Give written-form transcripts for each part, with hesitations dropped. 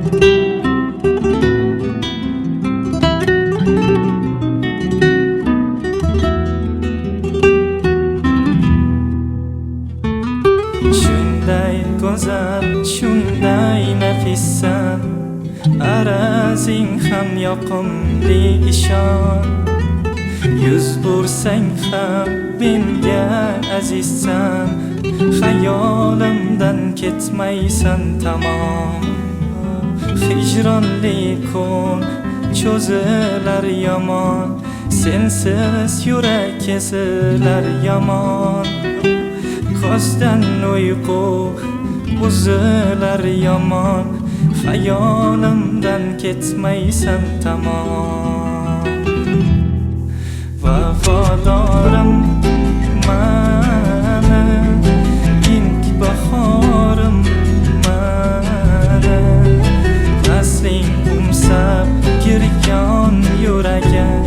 Shunday go'zal, shunday nafissan, arazing ham yoqimli ishon. Yuz bursang ham menga azizsan, xayolimdan ketmaysan tamom. Hijronli kun cho'zilar yomon, sensiz yurak kesilar yomon. Ko'zdan uyqu buzilar yomon, xayolimdan ketmaysan tamom. Vafodorim mana, ilk bahorim mana. Fasling umsab girgan yuragim,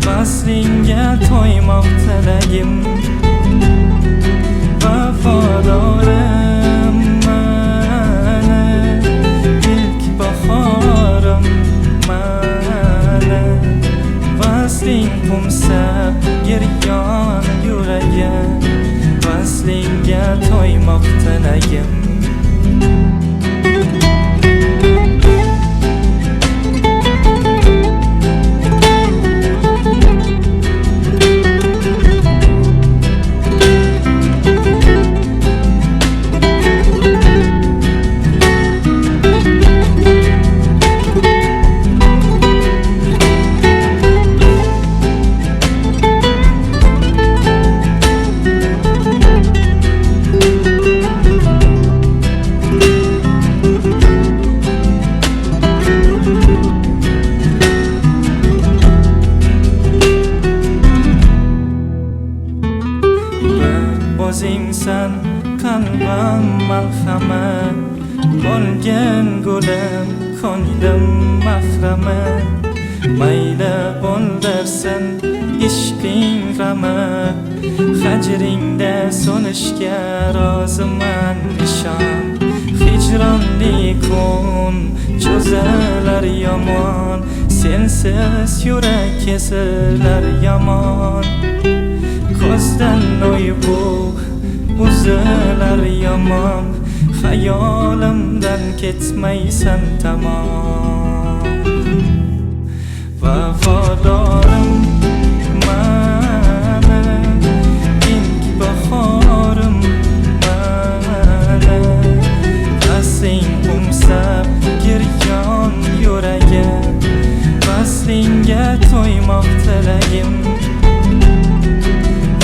faslingga to'ymoq tilagim. Vafodorim mana, ilk bahorim mana. Fasling umsab girgan yuragim, faslingga to'ymoq tilagim. O'zingsan qalbim malhamat, bo'lgan gulim ko'nglim mahramat. Mayli bo'ldirsin ishqing g'amit, hajringda so'nishga roziman ishon. Hijronli kun cho'zilar yomon, sensiz yurak kesilar yomon. Ko'zdan uyqu buzilar yomon, xayolimdan ketmaysan tamom. Vafodorim mana, ilk bahorim mana. Fasling umsab girgan yuragim, faslingga to'ymoq tilagim.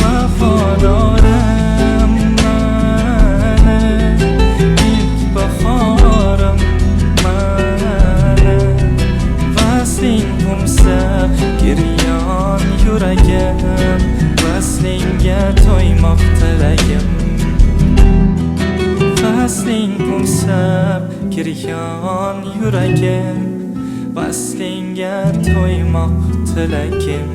Vafodorim mana, ilk bahorim mana. Fasling umsab girgan yuragim, faslingga to'ymoq tilagim. Fasling umsab girgan yuragim, faslingga to'ymoq tilagim.